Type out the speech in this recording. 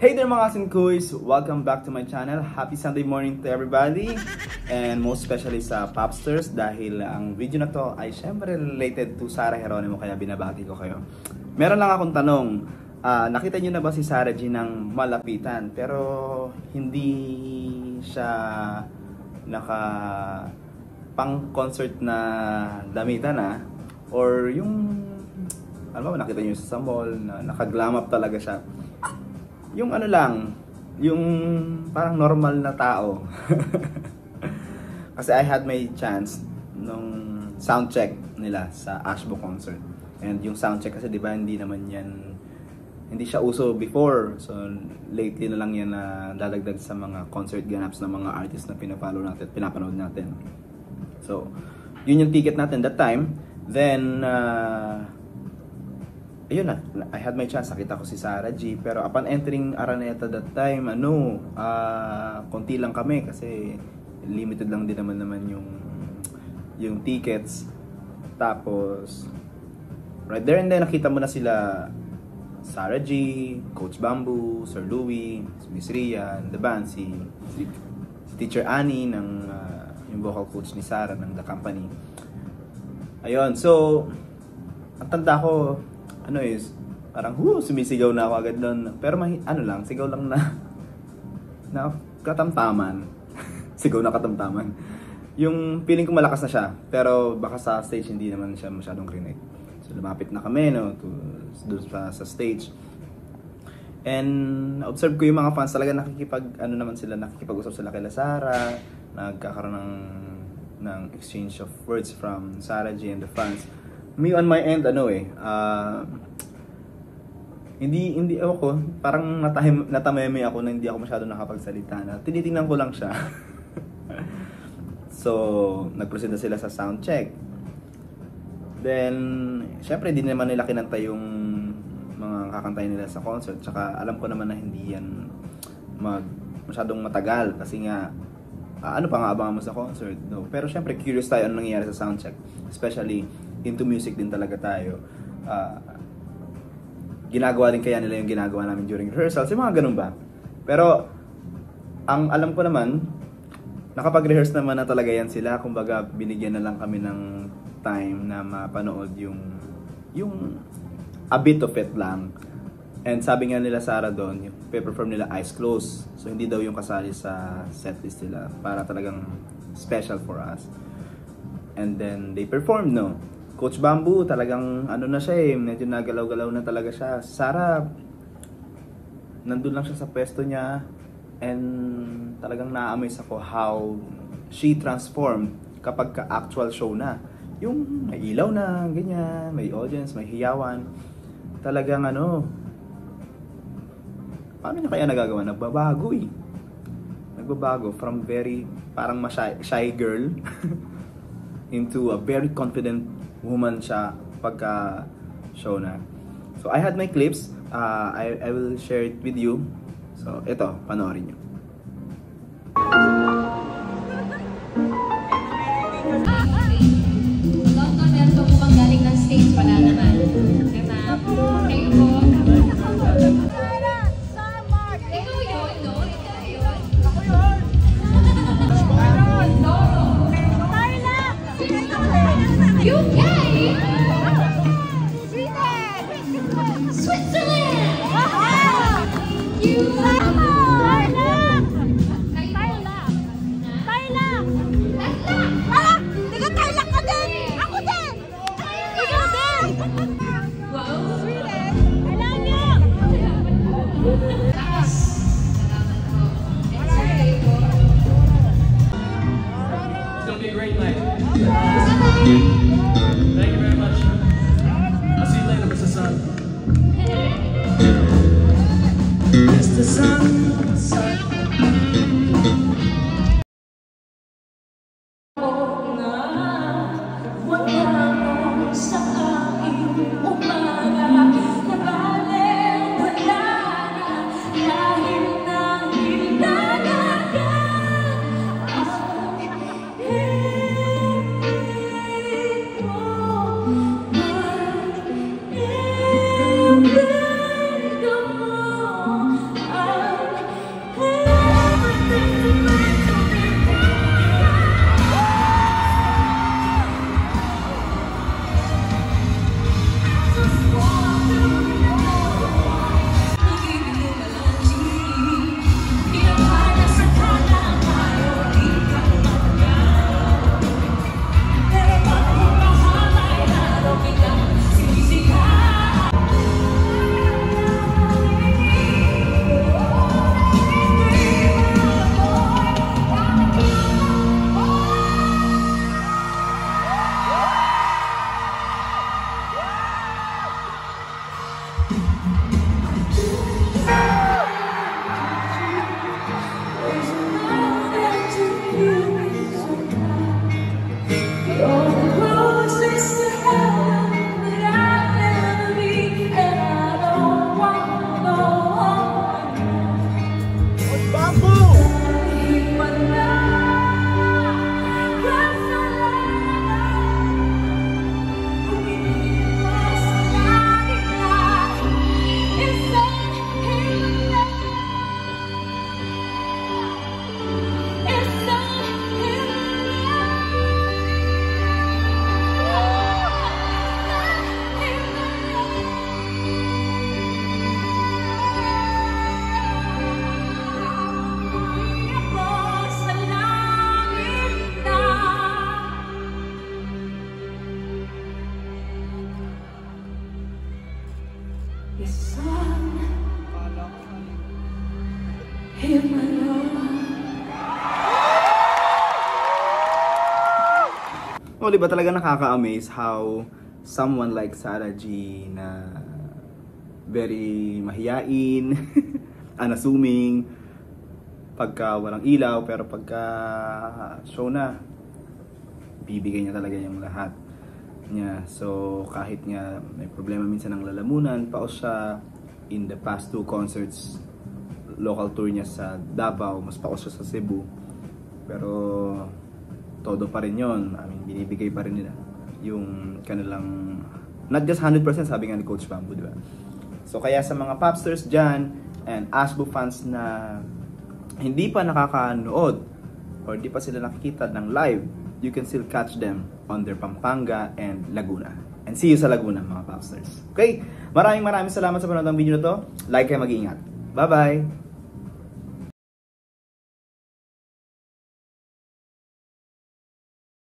Hey there mga Sinkuys! Welcome back to my channel. Happy Sunday morning to everybody. And most especially sa Popsters dahil ang video na to ay syempre related to Sarah Geronimo kaya binabati ko kayo. Meron lang akong tanong. Nakita nyo na ba si Sarah G ng malapitan? Pero hindi siya naka pang concert na damitan or yung alam mo nakita nyo sa mall na naka-glam up talaga siya. Yung ano lang, yung parang normal na tao. Kasi I had my chance nung sound check nila sa Ashbo concert. And yung sound check kasi 'di ba hindi siya uso before. So lately na lang yan na dadagdag sa mga concert ganaps ng mga artists na pinapanood natin. So yun yung ticket natin that time. Then ayun na, I had my chance, nakita ko si Sarah G. Pero upon entering Araneta that time, konti lang kami kasi limited lang din naman yung tickets. Tapos right there and then nakita mo na sila Sarah G, Coach Bamboo, Sir Louie, Miss Rian, the band, si Teacher Annie ng yung vocal coach ni Sarah ng The Company. Ayun, so ang tanda ko parang sumisigaw na ako agad doon. Pero sigaw lang na katamtaman. Sigaw na katamtaman. Yung feeling ko malakas na siya, pero baka sa stage hindi naman siya masyadong rinig. So lumapit na kami doon sa stage. And observe ko yung mga fans talaga nakikipag-usap sila kay Sarah, nagkakaroon ng exchange of words from Sarah G and the fans. Me on my end, hindi ako, parang natameme ako na hindi ako masyado nakapagsalita na tinitingnan ko lang siya. So, nag-proceed na sila sa sound check. Then, syempre, hindi naman nila kinanta yung mga kakantayin nila sa concert. Tsaka, alam ko naman na hindi yan masyadong matagal kasi nga, ano pa nga abangan mo sa concert? No? Pero syempre, curious tayo ano nangyayari sa sound check. Especially, into music din talaga tayo. Ginagawa din kaya nila yung ginagawa namin during rehearsals, yung mga ganun ba. Pero ang alam ko naman, nakapag-rehearse naman na talaga yan sila. Kumbaga binigyan na lang kami ng time na mapanood yung a bit of it lang. And sabi nga nila Sarah doon, yung pe-perform nila eyes closed. So hindi daw yung kasali sa setlist nila para talagang special for us. And then they performed, Coach Bamboo, talagang na siya medyo nagalaw-galaw na talaga siya. Sarah, nandun lang siya sa pwesto niya and talagang na-amaze ako how she transformed kapag ka-actual show na. Yung may ilaw na, ganyan, may audience, may hiyawan. Talagang paano niya kaya nagagawa? Nagbabago Nagbabago from very, parang shy girl into a very confident woman siya pagka show na. So I had my clips. I will share it with you. So ito, panoorin nyo. Meron po bang galing ng stage? Wala naman. Kayo po. Ikaw yun, no? Ikaw yun. Ako yun. UK! Sweden! Switzerland! You! O, diba talaga nakaka-amaze how someone like Sarah G na very mahiyain, unassuming, pagka walang ilaw, pero pagka show na, bibigay niya talaga yung lahat niya. So, kahit nga may problema minsan ng lalamunan, paos siya in the past 2 concerts, local tour niya sa Davao, mas paos siya sa Cebu. Pero, todo pa rin yun. I mean, binibigay pa rin nila yung kanilang, not just 100%, sabi nga ni Coach Bamboo, di ba? So, kaya sa mga popsters dyan, and Asbo fans na hindi pa nakakanood, or di pa sila nakikita ng live, you can still catch them on their Pampanga and Laguna. And see you sa Laguna, mga popsters. Okay? Maraming salamat sa panonood ng video na to. Like kayo, mag-iingat. Bye-bye!